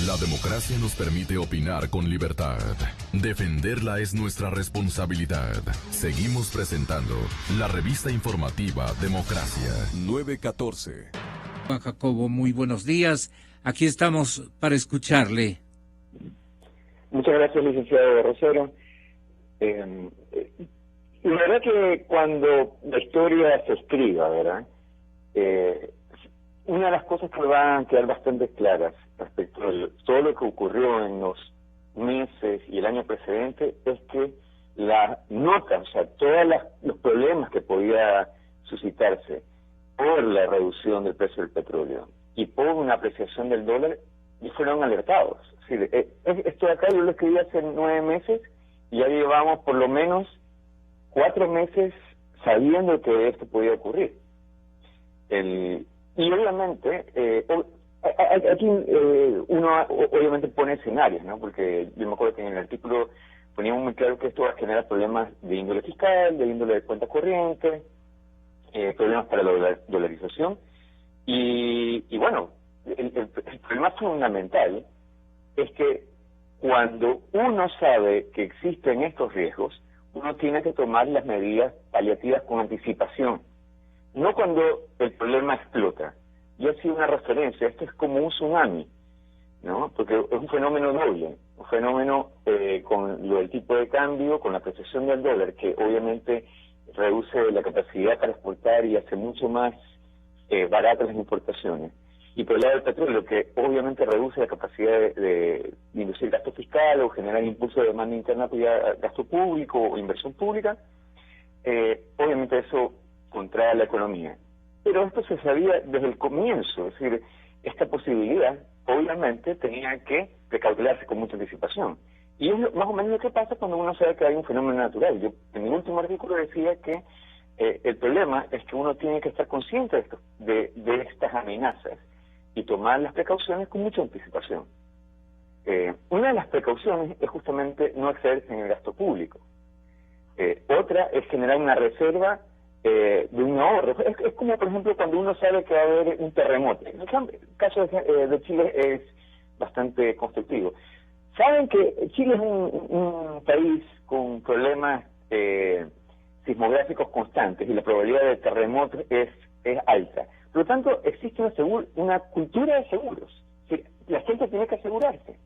La democracia nos permite opinar con libertad. Defenderla es nuestra responsabilidad. Seguimos presentando la revista informativa Democracia 914. Juan Jacobo, muy buenos días. Aquí estamos para escucharle. Muchas gracias, licenciado Rosero. La verdad que cuando la historia se escriba, ¿verdad? Una de las cosas que van a quedar bastante claras respecto a todo lo que ocurrió en los meses y el año precedente es que la nota, o sea, todos los problemas que podía suscitarse por la reducción del precio del petróleo y por una apreciación del dólar, fueron alertados. Es decir, esto de acá yo lo escribí hace 9 meses y ya llevamos por lo menos 4 meses sabiendo que esto podía ocurrir. Y obviamente, aquí uno obviamente pone escenarios, ¿no? Porque yo me acuerdo que en el artículo poníamos muy claro que esto va a generar problemas de índole fiscal, de índole de cuenta corriente, problemas para la dolarización. Y bueno, el problema fundamental es que cuando uno sabe que existen estos riesgos, uno tiene que tomar las medidas paliativas con anticipación. No cuando el problema explota. Yo hacía una referencia, esto es como un tsunami, ¿no? Porque es un fenómeno doble, un fenómeno con lo del tipo de cambio, con la apreciación del dólar, que obviamente reduce la capacidad para exportar y hace mucho más baratas las importaciones. Y por el lado del petróleo, que obviamente reduce la capacidad de inducir gasto fiscal o generar impulso de demanda interna vía gasto público o inversión pública, obviamente eso contrae la economía. Pero esto se sabía desde el comienzo, es decir, esta posibilidad obviamente tenía que precautelarse con mucha anticipación. Y es más o menos lo que pasa cuando uno sabe que hay un fenómeno natural. Yo en mi último artículo decía que el problema es que uno tiene que estar consciente de estas amenazas y tomar las precauciones con mucha anticipación. Una de las precauciones es justamente no excederse en el gasto público. Otra es generar una reserva de un ahorro. Es como, por ejemplo, cuando uno sabe que va a haber un terremoto. El caso de Chile es bastante constructivo. Saben que Chile es un país con problemas sismográficos constantes y la probabilidad de terremotos es alta. Por lo tanto, existe una cultura de seguros. La gente tiene que asegurarse.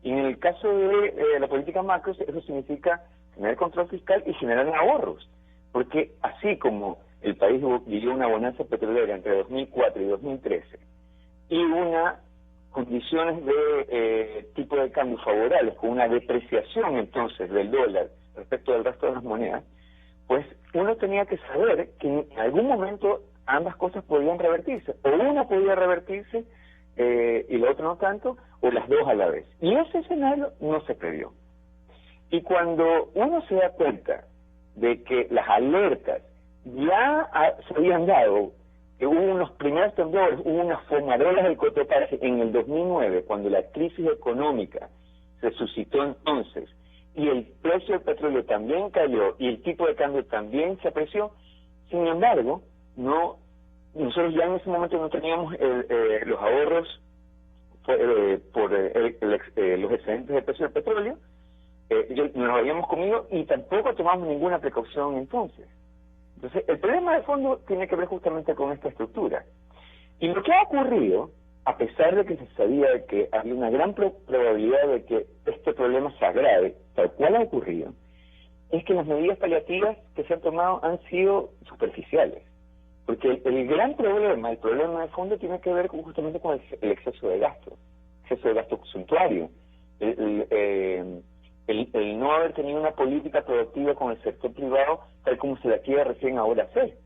Y en el caso de la política macro, eso significa tener control fiscal y generar ahorros. Porque así como el país vivió una bonanza petrolera entre 2004 y 2013 y unas condiciones de tipo de cambio favorables, con una depreciación entonces del dólar respecto del resto de las monedas, pues uno tenía que saber que en algún momento ambas cosas podían revertirse, o una podía revertirse y la otra no tanto, o las dos a la vez. Y ese escenario no se previó. Y cuando uno se da cuenta de que las alertas ya se habían dado, que hubo unos primeros temblores, hubo unas fumarolas del Cotopaxi en el 2009, cuando la crisis económica se suscitó entonces, y el precio del petróleo también cayó, y el tipo de cambio también se apreció. Sin embargo, nosotros ya en ese momento no teníamos los ahorros por los excedentes del precio del petróleo, nos lo habíamos comido y tampoco tomamos ninguna precaución entonces. Entonces, el problema de fondo tiene que ver justamente con esta estructura. Y lo que ha ocurrido, a pesar de que se sabía de que había una gran probabilidad de que este problema se agrave, tal cual ha ocurrido, es que las medidas paliativas que se han tomado han sido superficiales. Porque el gran problema, el problema de fondo tiene que ver justamente con el exceso de gasto suntuario, el no haber tenido una política productiva con el sector privado tal como se la quiere recién ahora hacer.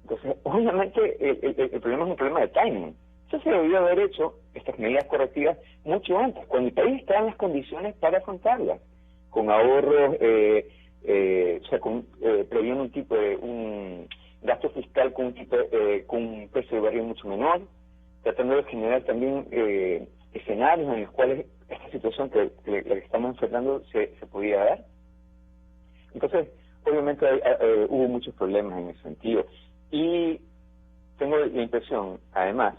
Entonces, obviamente, el problema es un problema de timing. Eso se debió haber hecho, estas medidas correctivas, mucho antes, cuando el país está en las condiciones para afrontarlas, con ahorros, previendo un gasto fiscal con un precio de barril mucho menor, tratando de generar también escenarios en los cuales esta situación que la que estamos enfrentando se podía dar. Entonces, obviamente hubo muchos problemas en ese sentido. Y tengo la impresión, además,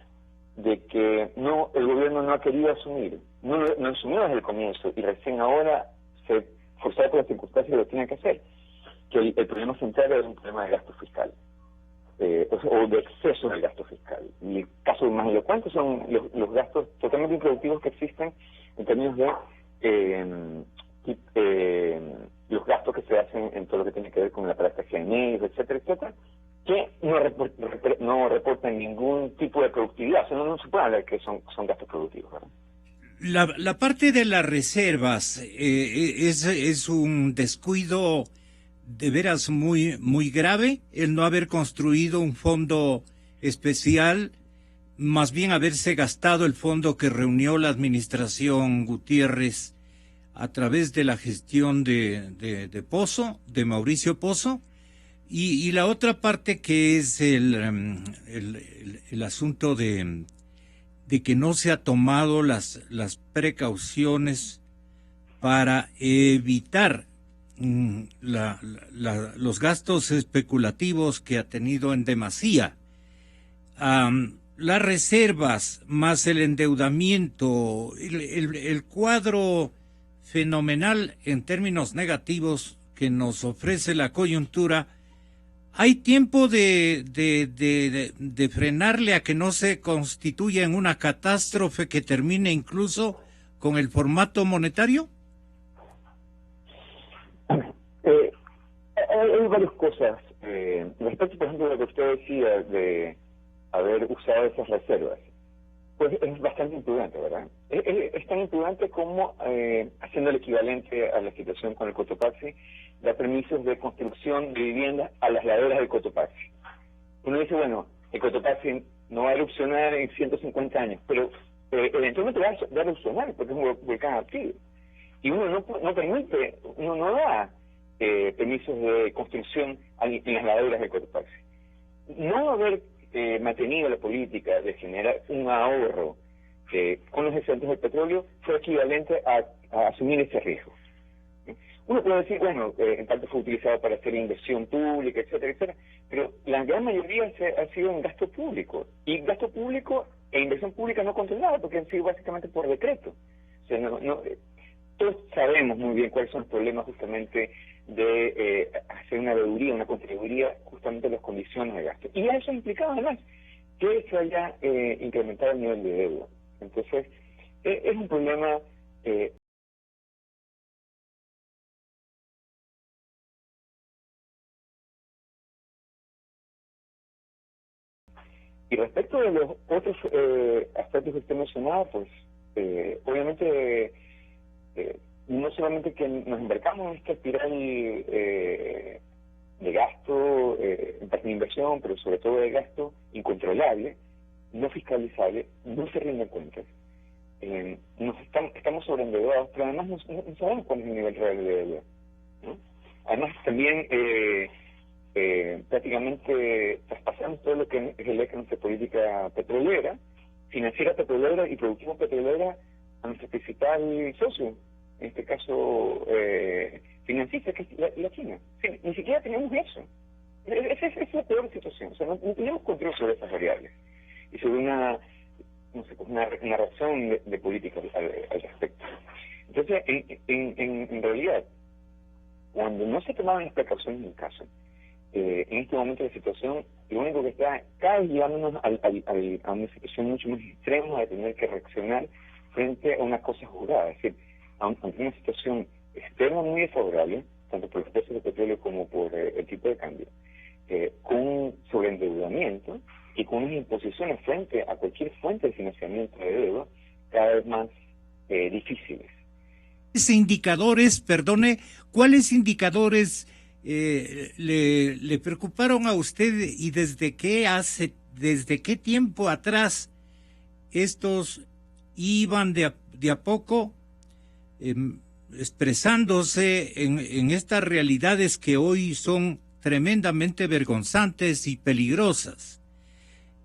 de que el gobierno no ha querido asumir, no asumió desde el comienzo y recién ahora se forzado por las circunstancias lo tiene que hacer, que el problema central es un problema de gasto fiscal, o de exceso del gasto fiscal. Y el caso más elocuente son los gastos totalmente improductivos que existen en términos de los gastos que se hacen en todo lo que tiene que ver con la práctica de medios, etcétera, etcétera, que no reportan ningún tipo de productividad. O sea, no se puede hablar que son gastos productivos, ¿verdad? La parte de las reservas es un descuido de veras muy grave, el no haber construido un fondo especial, más bien haberse gastado el fondo que reunió la administración Gutiérrez a través de la gestión de Pozo, de Mauricio Pozo, y la otra parte que es el asunto de que no se ha tomado las precauciones para evitar los gastos especulativos que ha tenido en demasía. Las reservas más el endeudamiento, el cuadro fenomenal en términos negativos que nos ofrece la coyuntura. ¿Hay tiempo de frenarle a que no se constituya en una catástrofe que termine incluso con el formato monetario? Hay varias cosas. Respecto, por ejemplo, a lo que usted decía de haber usado esas reservas, pues es bastante imprudente, ¿verdad? Es tan imprudente como haciendo el equivalente a la situación con el Cotopaxi, da permisos de construcción de viviendas a las laderas del Cotopaxi. Uno dice, bueno, el Cotopaxi no va a erupcionar en 150 años, pero eventualmente va a erupcionar porque es un volcán activo. Y uno no permite, uno no da permisos de construcción en las laderas del Cotopaxi. No haber mantenido la política de generar un ahorro con los excedentes del petróleo fue equivalente a asumir ese riesgo. Uno puede decir, bueno, en parte fue utilizado para hacer inversión pública, etcétera, etcétera, pero la gran mayoría ha sido en gasto público, y gasto público e inversión pública no controlada, porque han sido básicamente por decreto. O sea, todos sabemos muy bien cuáles son los problemas justamente de hacer una deudería, una contribuiría justamente a las condiciones de gasto. Y eso ha implicado además que se haya incrementado el nivel de deuda. Entonces, es un problema... Y respecto de los otros aspectos que usted mencionaba, pues obviamente no solamente que nos embarcamos en esta espiral de gasto, en parte de inversión, pero sobre todo de gasto incontrolable, no fiscalizable, no se rinden cuentas. Estamos sobreendeudados, pero además no sabemos cuál es el nivel real de deuda, ¿no? Además también prácticamente traspasamos todo lo que es el eje de nuestra política petrolera, financiera petrolera y productiva petrolera a nuestro principal socio, en este caso financista, que es la China. Sí, ni siquiera tenemos eso. Esa es la peor situación. O sea, no tenemos control sobre esas variables y sobre una razón de política al respecto. Entonces, en realidad, cuando no se tomaban las precauciones en el caso, en este momento de situación, lo único que está cada vez llevándonos a una situación mucho más extrema de tener que reaccionar frente a una cosa jurada, es decir, ante una situación externa muy desfavorable, tanto por los precios del petróleo como por el tipo de cambio, con un sobreendeudamiento y con unas imposiciones frente a cualquier fuente de financiamiento de deuda cada vez más difíciles. ¿Cuáles indicadores le preocuparon a usted y desde qué tiempo atrás estos iban de a poco expresándose en estas realidades que hoy son tremendamente vergonzantes y peligrosas?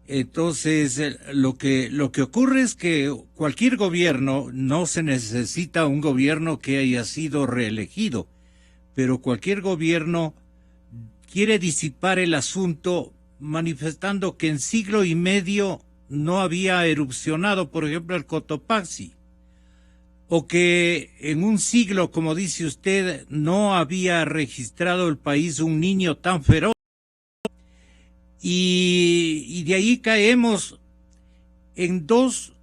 Entonces, lo que ocurre es que cualquier gobierno, no se necesita un gobierno que haya sido reelegido, pero cualquier gobierno quiere disipar el asunto manifestando que en siglo y medio no había erupcionado, por ejemplo, el Cotopaxi, o que en un siglo, como dice usted, no había registrado el país un niño tan feroz. Y de ahí caemos en dos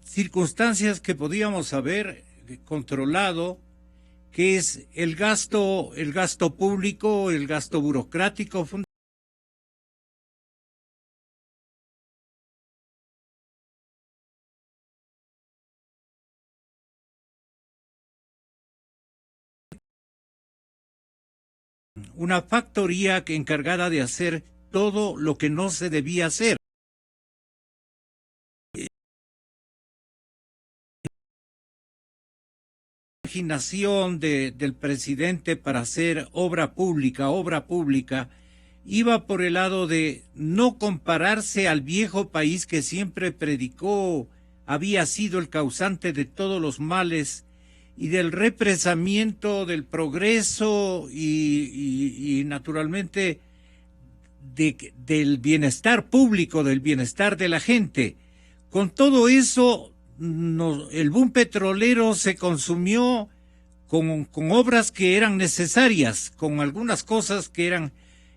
circunstancias que podíamos haber controlado, que es el gasto público, el gasto burocrático, una factoría encargada de hacer todo lo que no se debía hacer. La imaginación del presidente para hacer obra pública, iba por el lado de no compararse al viejo país que siempre predicó había sido el causante de todos los males y del represamiento del progreso y naturalmente del bienestar público, del bienestar de la gente. Con todo eso, el boom petrolero se consumió con obras que eran necesarias, con algunas cosas que eran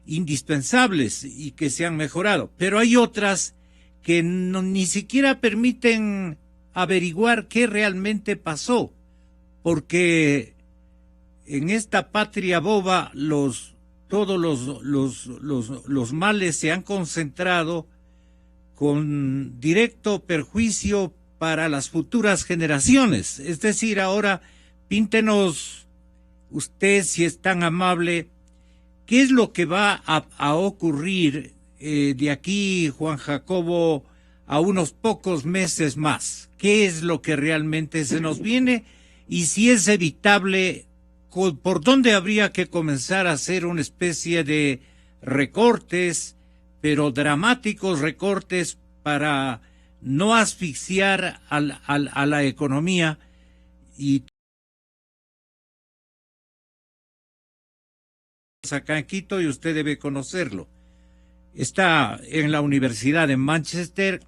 indispensables y que se han mejorado, pero hay otras que ni siquiera permiten averiguar qué realmente pasó, porque en esta patria boba todos los males se han concentrado con directo perjuicio para las futuras generaciones. Es decir, ahora píntenos usted, si es tan amable, qué es lo que va a ocurrir de aquí, Juan Jacobo, a unos pocos meses más. ¿Qué es lo que realmente se nos viene? Y si es evitable, ¿por dónde habría que comenzar a hacer una especie de recortes, pero dramáticos recortes, para no asfixiar a la economía? Y acá en Quito, y usted debe conocerlo. Está en la Universidad de Manchester.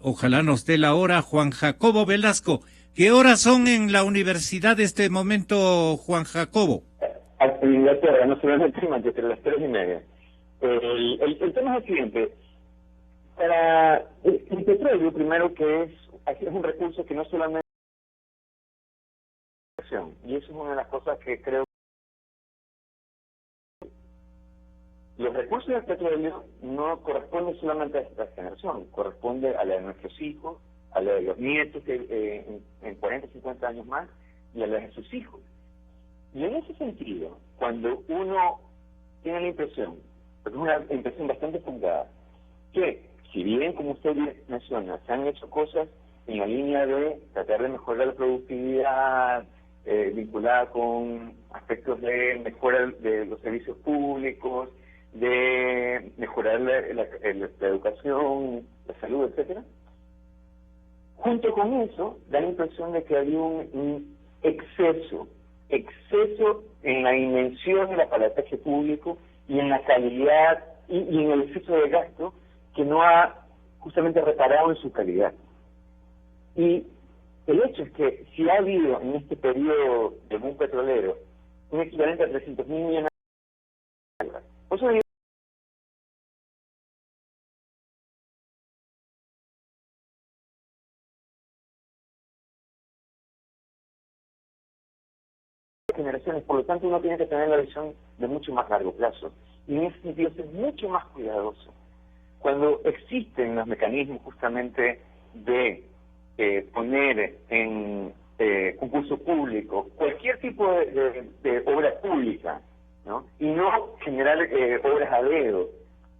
Ojalá nos dé la hora, Juan Jacobo Velasco. ¿Qué horas son en la universidad de este momento, Juan Jacobo? En Inglaterra, no solamente en Manchester, las 3:30. El tema es el siguiente. Para el petróleo, primero, que es un recurso que no solamente y eso es una de las cosas que creo. Los recursos del petróleo no corresponden solamente a esta generación, corresponde a la de nuestros hijos, a la de los nietos en 40, 50 años más, y a la de sus hijos. Y en ese sentido, cuando uno tiene la impresión, porque es una impresión bastante fundada, que si bien, como usted menciona, se han hecho cosas en la línea de tratar de mejorar la productividad, vinculada con aspectos de mejora de los servicios públicos, de mejorar la educación, la salud, etcétera. Junto con eso, da la impresión de que había un exceso en la dimensión del aparataje público y en la calidad y en el exceso de gasto que no ha justamente reparado en su calidad. Y el hecho es que si ha habido en este periodo de boom petrolero un equivalente a 300.000 millones de dólares, eso generaciones, por lo tanto uno tiene que tener la visión de mucho más largo plazo y en ese sentido ser mucho más cuidadoso. Cuando existen los mecanismos justamente de poner en concurso público cualquier tipo de obra pública, ¿no? Y no generar obras a dedo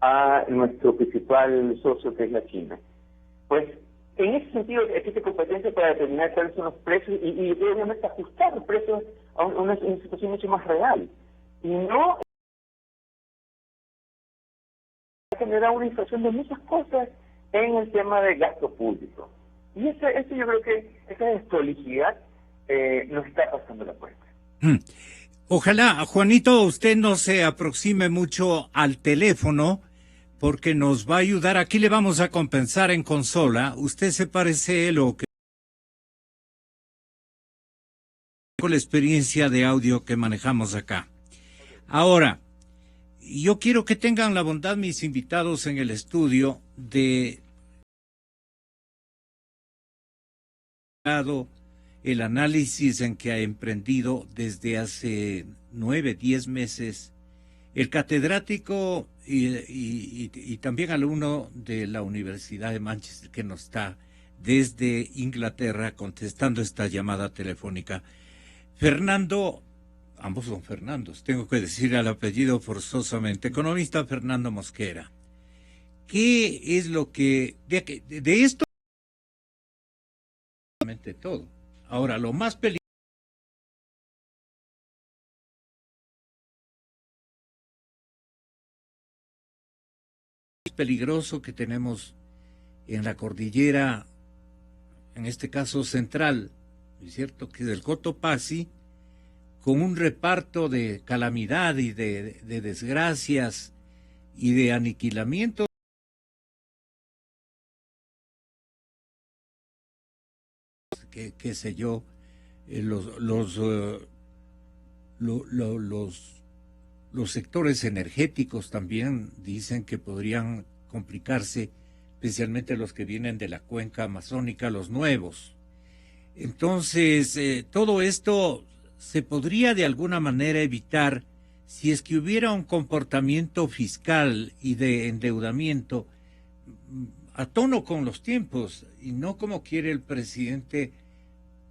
a nuestro principal socio, que es la China, pues en ese sentido existe competencia para determinar cuáles son los precios y obviamente ajustar los precios a una situación mucho más real y no generar una inflación de muchas cosas en el tema del gasto público. Y eso yo creo que esa desprolijidad nos está pasando la puerta. Ojalá, Juanito, usted no se aproxime mucho al teléfono, porque nos va a ayudar. Aquí le vamos a compensar en consola. Usted se parece lo que con la experiencia de audio que manejamos acá. Ahora, yo quiero que tengan la bondad mis invitados en el estudio de el análisis en que ha emprendido desde hace 9, 10 meses el catedrático y también alumno de la Universidad de Manchester, que nos está desde Inglaterra contestando esta llamada telefónica. Fernando, ambos son Fernandos, tengo que decir el apellido forzosamente, economista Fernando Mosquera. ¿Qué es lo que, de esto, todo? Ahora, lo más peligroso que tenemos en la cordillera, en este caso central, ¿es cierto?, que es el Cotopaxi, con un reparto de calamidad y de desgracias y de aniquilamiento, qué sé yo, los sectores energéticos también dicen que podrían complicarse, especialmente los que vienen de la cuenca amazónica, los nuevos. Entonces, todo esto se podría de alguna manera evitar si es que hubiera un comportamiento fiscal y de endeudamiento a tono con los tiempos, y no como quiere el presidente,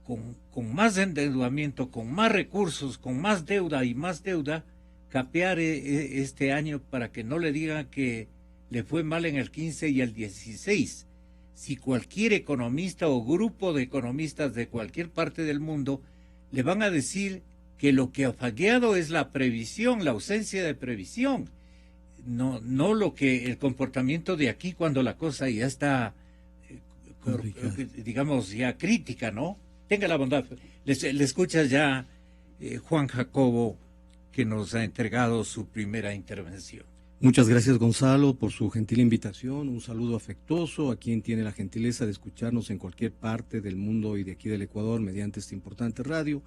con más endeudamiento, con más recursos, con más deuda y más deuda, capear este año para que no le digan que le fue mal en el 15 y el 16. Si cualquier economista o grupo de economistas de cualquier parte del mundo le van a decir que lo que ha fallado es la previsión, la ausencia de previsión, no lo que el comportamiento de aquí cuando la cosa ya está, digamos, ya crítica, ¿no? Tenga la bondad. Le escuchas ya Juan Jacobo, que nos ha entregado su primera intervención. Muchas gracias, Gonzalo, por su gentil invitación. Un saludo afectuoso a quien tiene la gentileza de escucharnos en cualquier parte del mundo y de aquí del Ecuador mediante esta importante radio.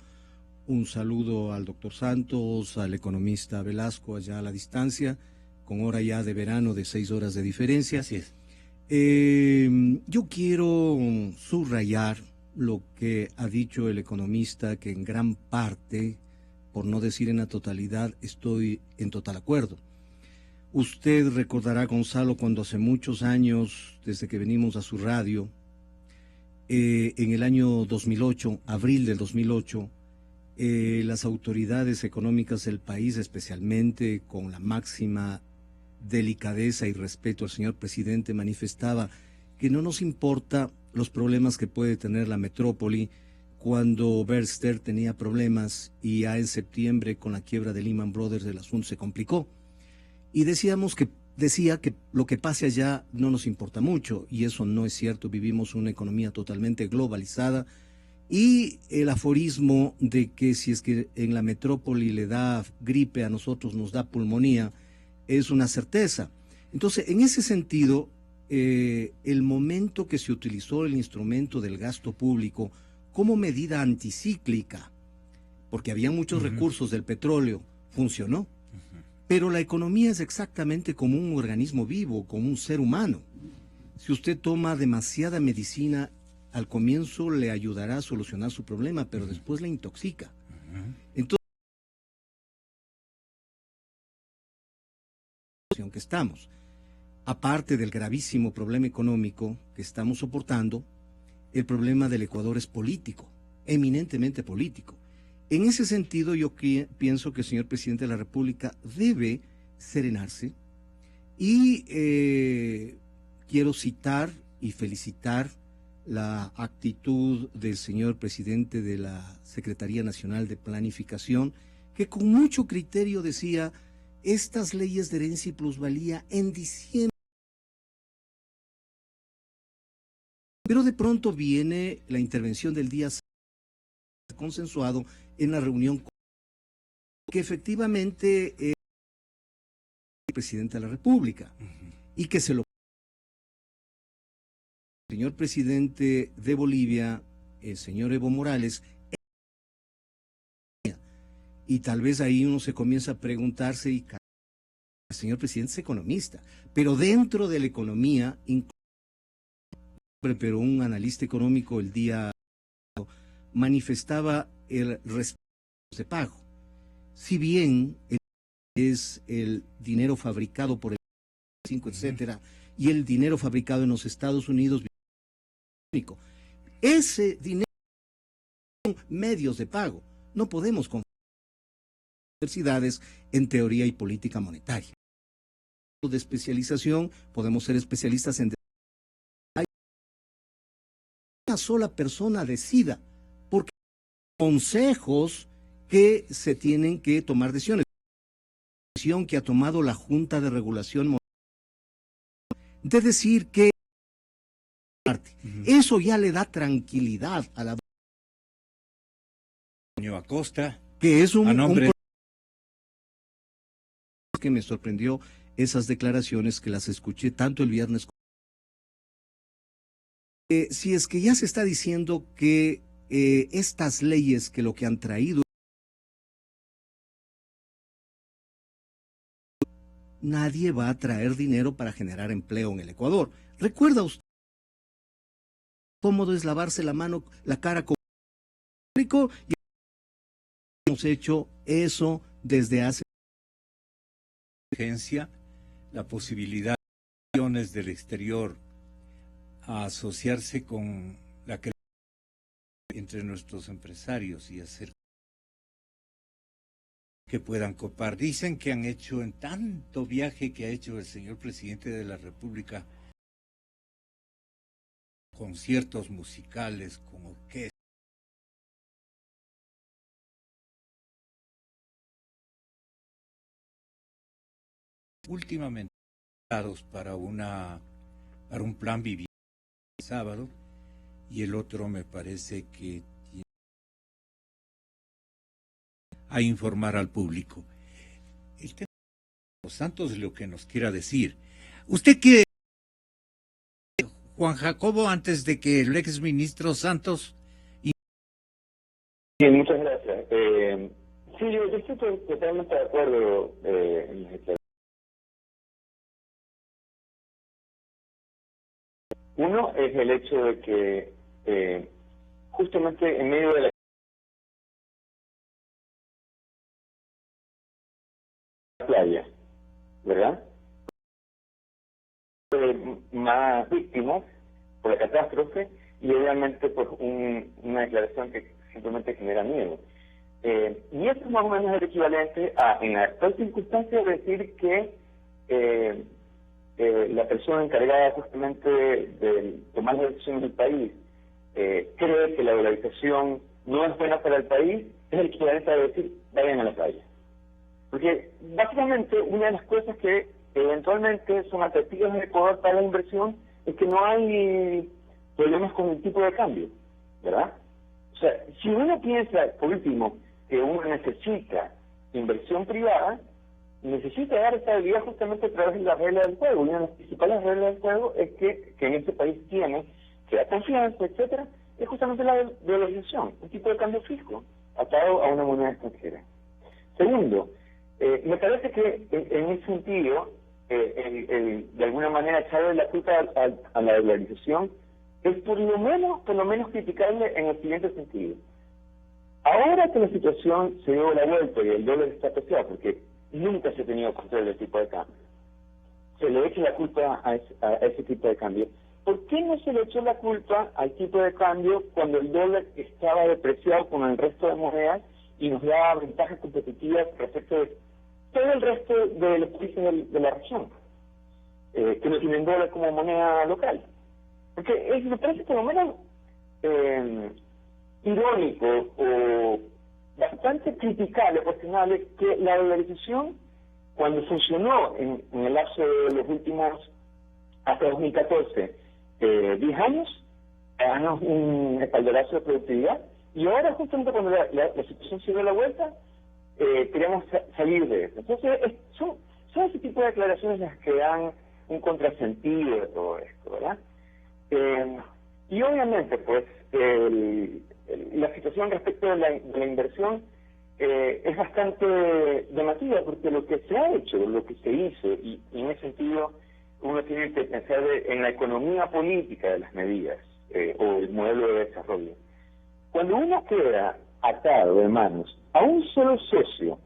Un saludo al doctor Santos, al economista Velasco, allá a la distancia, con hora ya de verano de 6 horas de diferencia. Así es. Yo quiero subrayar lo que ha dicho el economista, que en gran parte, por no decir en la totalidad, estoy en total acuerdo. Usted recordará, Gonzalo, cuando hace muchos años, desde que venimos a su radio, en el año 2008, abril del 2008, las autoridades económicas del país, especialmente con la máxima delicadeza y respeto al señor presidente, manifestaba que no nos importa los problemas que puede tener la metrópoli cuando Bear Stearns tenía problemas y ya en septiembre con la quiebra de Lehman Brothers el asunto se complicó. Y decía que lo que pase allá no nos importa mucho, y eso no es cierto. Vivimos una economía totalmente globalizada, y el aforismo de que si es que en la metrópoli le da gripe, a nosotros nos da pulmonía, es una certeza. Entonces, en ese sentido, el momento que se utilizó el instrumento del gasto público como medida anticíclica, porque había muchos recursos del petróleo, funcionó. Pero la economía es exactamente como un organismo vivo, como un ser humano. Si usted toma demasiada medicina, al comienzo le ayudará a solucionar su problema, pero después le intoxica. Entonces, que estamos, aparte del gravísimo problema económico que estamos soportando, el problema del Ecuador es político, eminentemente político. En ese sentido, yo pienso que el señor presidente de la República debe serenarse, y quiero citar y felicitar la actitud del señor presidente de la Secretaría Nacional de Planificación, que con mucho criterio decía: estas leyes de herencia y plusvalía en diciembre. Pero de pronto viene la intervención del día consensuado en la reunión, que efectivamente es el presidente de la República. y que se lo... El señor presidente de Bolivia, el señor Evo Morales, y tal vez ahí uno se comienza a preguntarse, y el señor presidente es economista, pero dentro de la economía, pero un analista económico el día manifestaba el respeto de pago. Si bien es el dinero fabricado por el 5, etcétera, y el dinero fabricado en los Estados Unidos, ese dinero son medios de pago. No podemos confundir universidades en teoría y política monetaria. De especialización, podemos ser especialistas en... Hay una sola persona decida, porque hay consejos que se tienen que tomar decisiones. La decisión que ha tomado la Junta de Regulación Monetaria de decir que eso ya le da tranquilidad a la... Acosta, que es un que me sorprendió esas declaraciones que las escuché tanto el viernes. Si es que ya se está diciendo que estas leyes que lo que han traído, nadie va a traer dinero para generar empleo en el Ecuador. ¿Recuerda usted cómodo es lavarse la mano, la cara con el público? Y hemos hecho eso desde hace la posibilidad de naciones del exterior a asociarse con la creación entre nuestros empresarios y hacer que puedan copar. Dicen que han hecho en tanto viaje que ha hecho el señor presidente de la República, conciertos musicales con orquesta, últimamente para un plan vivienda el sábado, y el otro me parece que tiene a informar al público. El tema de los Santos es lo que nos quiera decir. ¿Usted quiere, Juan Jacobo, antes de que el exministro Santos... Sí, muchas gracias. Sí, yo estoy totalmente de acuerdo en las declaraciones. Uno es el hecho de que justamente en medio de la playa, ¿verdad? Más víctimas por la catástrofe y obviamente pues una declaración que simplemente genera miedo. Y esto es más o menos el equivalente a, en la actual circunstancia, decir que la persona encargada justamente de tomar las decisiones del país cree que la dolarización no es buena para el país, es el equivalente a decir vayan a la playa. Porque básicamente una de las cosas que eventualmente son atractivas en Ecuador para la inversión es que no hay problemas con el tipo de cambio, ¿verdad? O sea, si uno piensa, por último, que uno necesita inversión privada, necesita dar estabilidad justamente a través de las reglas del juego. Una de las principales reglas del juego es que en este país tiene, que da confianza, etcétera, es justamente la dolarización, un tipo de cambio fijo atado a una moneda extranjera. Segundo, me parece que en ese sentido, de alguna manera echarle la culpa a la dolarización es por lo menos criticable en el siguiente sentido. Ahora que la situación se dio la vuelta y el dólar está apreciado, porque nunca se ha tenido control del tipo de cambio, se le echa la culpa a ese tipo de cambio. ¿Por qué no se le echó la culpa al tipo de cambio cuando el dólar estaba depreciado con el resto de monedas y nos daba ventajas competitivas respecto de todo el resto de los países de la región, que no tienen dólar como moneda local? Porque me parece por lo menos irónico o bastante criticable, cuestionable, que la dolarización, cuando funcionó en el lapso de los últimos, hasta 2014, 10 años, ganamos un espaldarazo de productividad, y ahora justamente cuando la situación se dio la vuelta, queremos salir de eso. Entonces, son ese tipo de declaraciones las que dan un contrasentido de todo esto, ¿verdad? Y obviamente, pues, la situación respecto de la inversión es bastante llamativa, porque lo que se ha hecho, lo que se hizo, y en ese sentido uno tiene que pensar en la economía política de las medidas, o el modelo de desarrollo. Cuando uno queda atado de manos a un solo socio,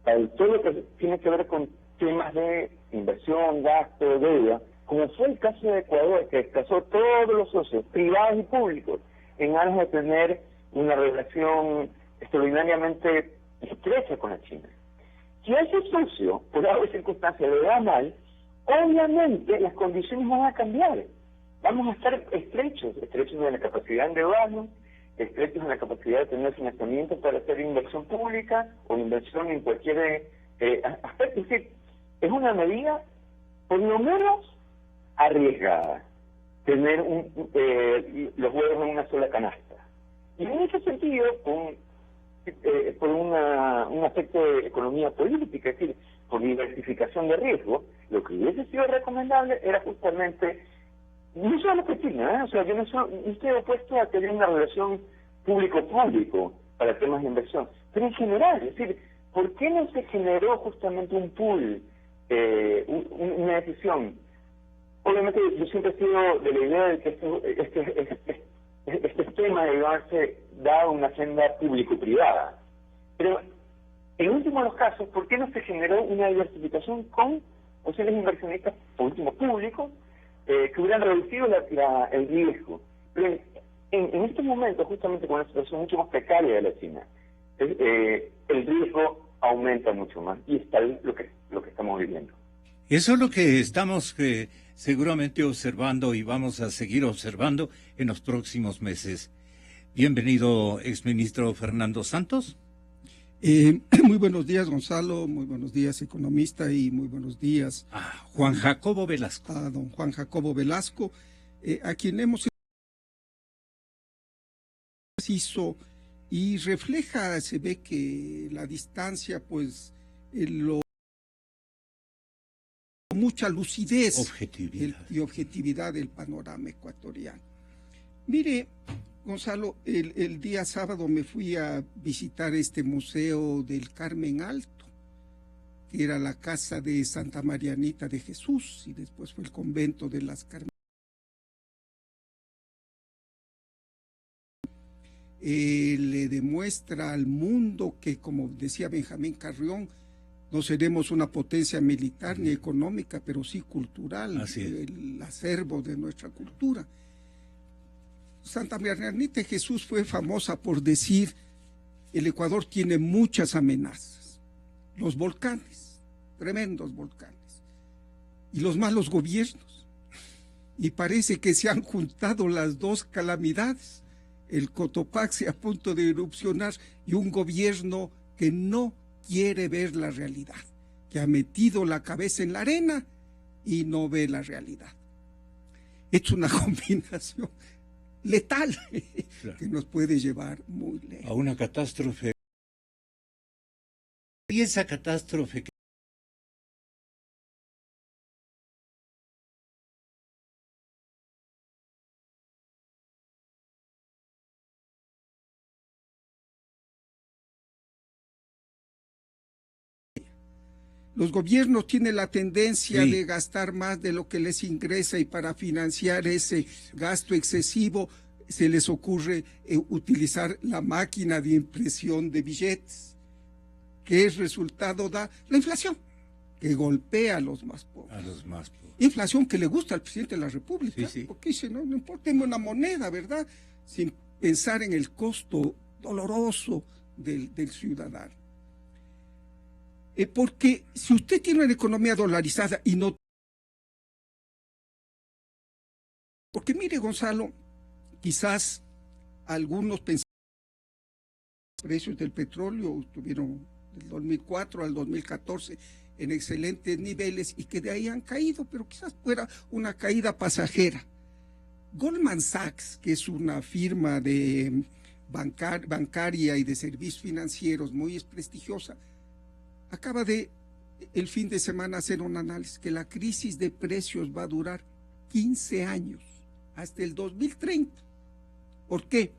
para todo lo que tiene que ver con temas de inversión, gasto, deuda, como fue el caso de Ecuador, que desplazó todos los socios, privados y públicos, en aras de tener una relación extraordinariamente estrecha con la China. Si a ese socio, por alguna circunstancia, le va mal, obviamente las condiciones van a cambiar. Vamos a estar estrechos en la capacidad de endeudarnos, estrechos en la capacidad de tener financiamiento para hacer inversión pública o inversión en cualquier aspecto. Es decir, es una medida, por lo menos, arriesgada, tener los huevos en una sola canasta. Y en ese sentido, por un aspecto de economía política, es decir, por diversificación de riesgo, lo que hubiese sido recomendable era justamente, no solo que China, o sea, yo no estoy opuesto a tener una relación público-público para temas de inversión, pero en general, es decir, ¿por qué no se generó justamente un pool, una decisión? Obviamente yo siempre he sido de la idea de que este tema debe haberse dado una agenda público-privada, pero en último de los casos, ¿por qué no se generó una diversificación con posibles inversionistas, por último públicos, que hubieran reducido el riesgo? Pero en estos momentos, justamente con una situación mucho más precaria de la China, el riesgo aumenta mucho más, y está lo que estamos viviendo. Eso es lo que estamos seguramente observando y vamos a seguir observando en los próximos meses. Bienvenido, exministro Fernando Santos. Muy buenos días, Gonzalo, muy buenos días, economista, y muy buenos días a Juan Jacobo Velasco. A don Juan Jacobo Velasco, a quien hemos hizo y refleja, se ve que la distancia, pues, mucha lucidez y objetividad del panorama ecuatoriano. Mire, Gonzalo, el día sábado me fui a visitar este museo del Carmen Alto, que era la casa de Santa Marianita de Jesús, y después fue el convento de las Carmelitas. Le demuestra al mundo que, como decía Benjamín Carrión, no seremos una potencia militar ni económica, pero sí cultural, el acervo de nuestra cultura. Santa Marianita de Jesús fue famosa por decir: el Ecuador tiene muchas amenazas, los volcanes, tremendos volcanes, y los malos gobiernos, y parece que se han juntado las dos calamidades, el Cotopaxi a punto de erupcionar y un gobierno que no quiere ver la realidad, que ha metido la cabeza en la arena y no ve la realidad. Es una combinación letal, claro, que nos puede llevar muy lejos. A una catástrofe. Y esa catástrofe que los gobiernos tienen la tendencia de gastar más de lo que les ingresa, y para financiar ese gasto excesivo se les ocurre utilizar la máquina de impresión de billetes. ¿Qué resultado da? La inflación, que golpea a los más pobres. Inflación que le gusta al presidente de la República, porque dice, no importa una moneda, ¿verdad? Sin pensar en el costo doloroso del ciudadano. Porque si usted tiene una economía dolarizada y no... Porque mire, Gonzalo, quizás algunos pensaban que los precios del petróleo estuvieron del 2004 al 2014 en excelentes niveles y que de ahí han caído, pero quizás fuera una caída pasajera. Goldman Sachs, que es una firma de bancaria y de servicios financieros muy prestigiosa, acaba de el fin de semana hacer un análisis, que la crisis de precios va a durar 15 años, hasta el 2030. ¿Por qué?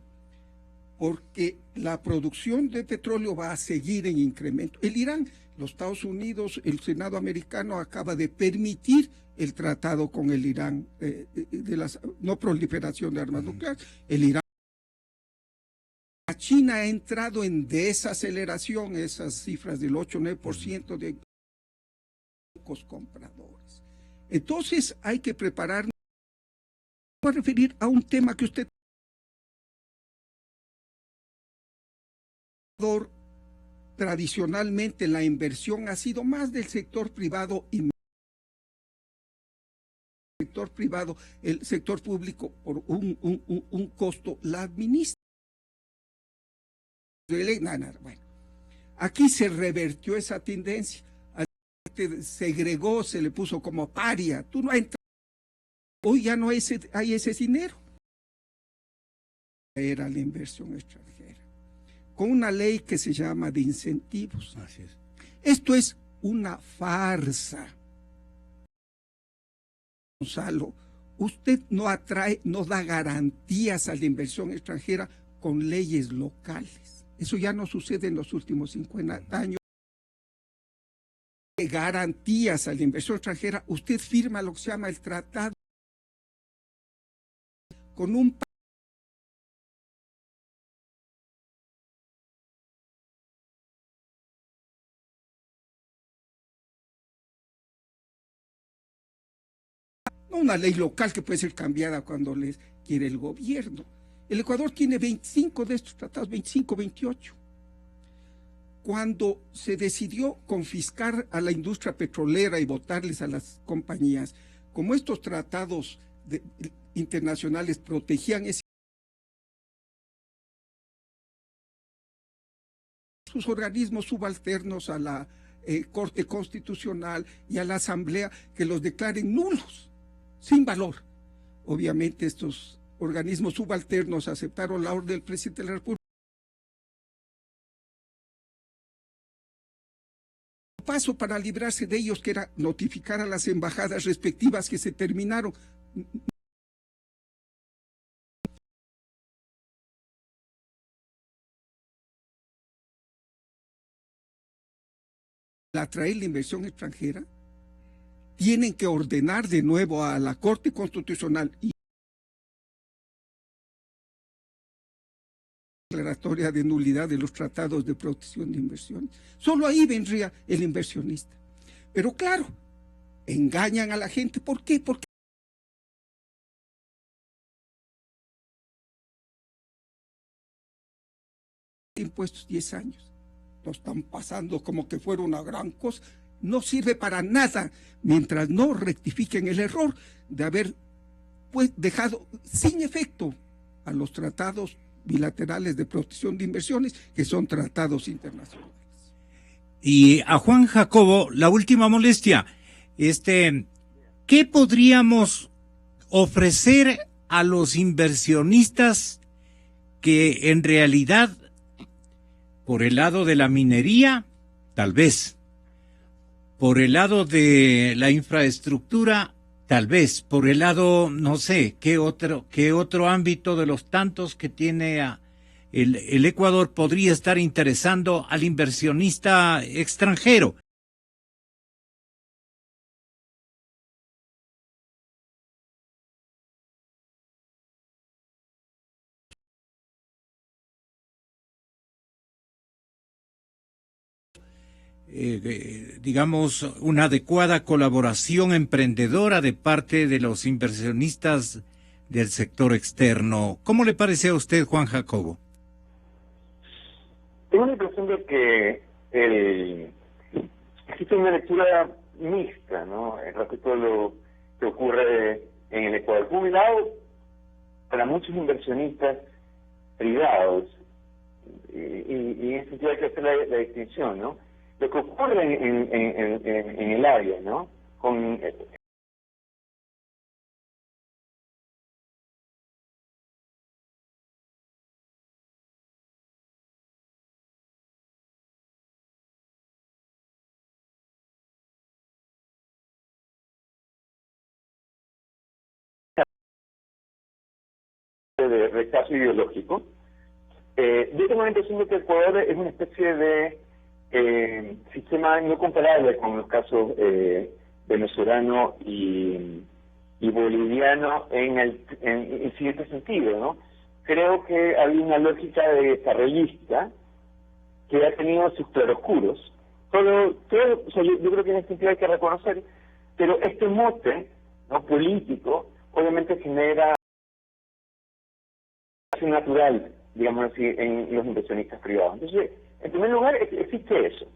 Porque la producción de petróleo va a seguir en incremento. El Irán, los Estados Unidos, el Senado americano acaba de permitir el tratado con el Irán de la no proliferación de armas nucleares. El Irán, China ha entrado en desaceleración, esas cifras del 8-9% de compradores. Entonces hay que prepararnos. Voy a referir a un tema que usted tradicionalmente la inversión ha sido más del sector privado y el sector público por un costo la administra. Bueno, aquí se revertió esa tendencia, se segregó, se le puso como paria, tú no entras, hoy ya no hay ese dinero. Era la inversión extranjera, con una ley que se llama de incentivos. Así es. Esto es una farsa. Gonzalo, usted no atrae, no da garantías a la inversión extranjera con leyes locales. Eso ya no sucede en los últimos 50 años. Garantías a la inversión extranjera, usted firma lo que se llama el tratado con un no una ley local que puede ser cambiada cuando les quiere el gobierno. El Ecuador tiene 25 de estos tratados, 25, 28. Cuando se decidió confiscar a la industria petrolera y votarles a las compañías, como estos tratados internacionales protegían sus organismos subalternos a la Corte Constitucional y a la Asamblea, que los declaren nulos, sin valor. Obviamente estos organismos subalternos aceptaron la orden del presidente de la República. Paso para librarse de ellos, que era notificar a las embajadas respectivas que se terminaron. Atraer la inversión extranjera, tienen que ordenar de nuevo a la Corte Constitucional y declaratoria de nulidad de los tratados de protección de inversión. Solo ahí vendría el inversionista. Pero claro, engañan a la gente. ¿Por qué? Porque impuestos 10 años. Lo están pasando como que fuera una gran cosa. No sirve para nada mientras no rectifiquen el error de haber pues dejado sin efecto a los tratados bilaterales de protección de inversiones, que son tratados internacionales. Y a Juan Jacobo, la última molestia, ¿qué podríamos ofrecer a los inversionistas que en realidad, por el lado de la minería, tal vez, por el lado de la infraestructura, tal vez, por el lado, no sé, qué otro ámbito de los tantos que tiene el Ecuador podría estar interesando al inversionista extranjero? Digamos, una adecuada colaboración emprendedora de parte de los inversionistas del sector externo. ¿Cómo le parece a usted, Juan Jacobo? Tengo la impresión de que existe una lectura mixta, ¿no?, respecto a lo que ocurre en el Ecuador. Por un lado, para muchos inversionistas privados, y en ese sentido hay que hacer la distinción, ¿no?, lo que ocurre en el área, ¿no?, con de rechazo ideológico. Yo tengo la impresión de que Ecuador es una especie de sistema no comparable con los casos venezolano y boliviano en el siguiente sentido, ¿no? Creo que hay una lógica de desarrollista que ha tenido sus claroscuros. O sea, yo creo que en este sentido hay que reconocer, pero este mote, ¿no?, político obviamente genera natural, digamos así, en los inversionistas privados. Entonces, en primer lugar, existe eso.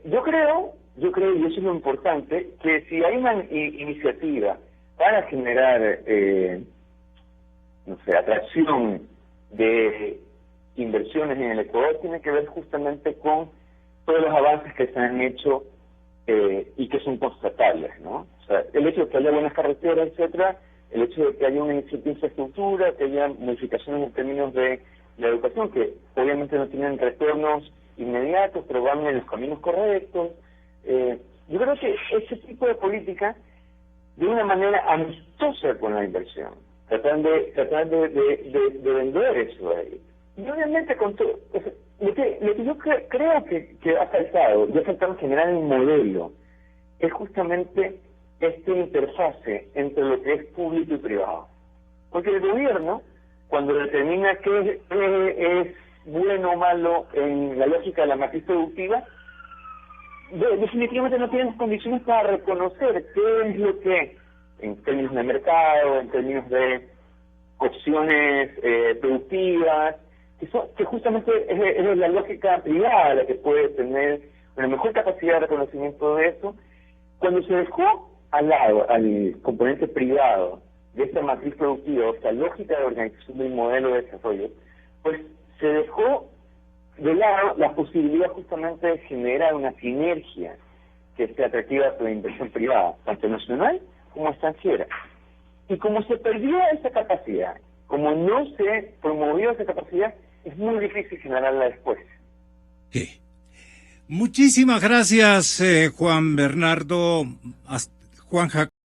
Yo creo, y eso es lo importante, que si hay una iniciativa para generar, atracción de inversiones en el Ecuador, tiene que ver justamente con todos los avances que se han hecho y que son constatables, ¿no? O sea, el hecho de que haya buenas carreteras, etcétera, el hecho de que haya una infraestructura, que haya modificaciones en términos de la educación, que obviamente no tienen retornos inmediatos, pero van en los caminos correctos. Yo creo que ese tipo de política, de una manera amistosa con la inversión, tratar de vender eso ahí. Y obviamente con todo, lo que yo creo que ha faltado, y ha faltado en general un modelo, es justamente esta interfase entre lo que es público y privado. Porque el gobierno, cuando determina qué es bueno o malo en la lógica de la matriz productiva, definitivamente no tiene condiciones para reconocer qué es lo que, en términos de mercado, en términos de opciones productivas, que justamente es la lógica privada la que puede tener una mejor capacidad de reconocimiento de eso. Cuando se dejó al lado al componente privado de esta matriz productiva, o esta lógica de organización del modelo de desarrollo, pues se dejó de lado la posibilidad justamente de generar una sinergia que sea atractiva para la inversión privada, tanto nacional como extranjera. Y como se perdió esa capacidad, como no se promovió esa capacidad, es muy difícil generarla después. Sí. Muchísimas gracias, Juan Bernardo, Juan Jacob.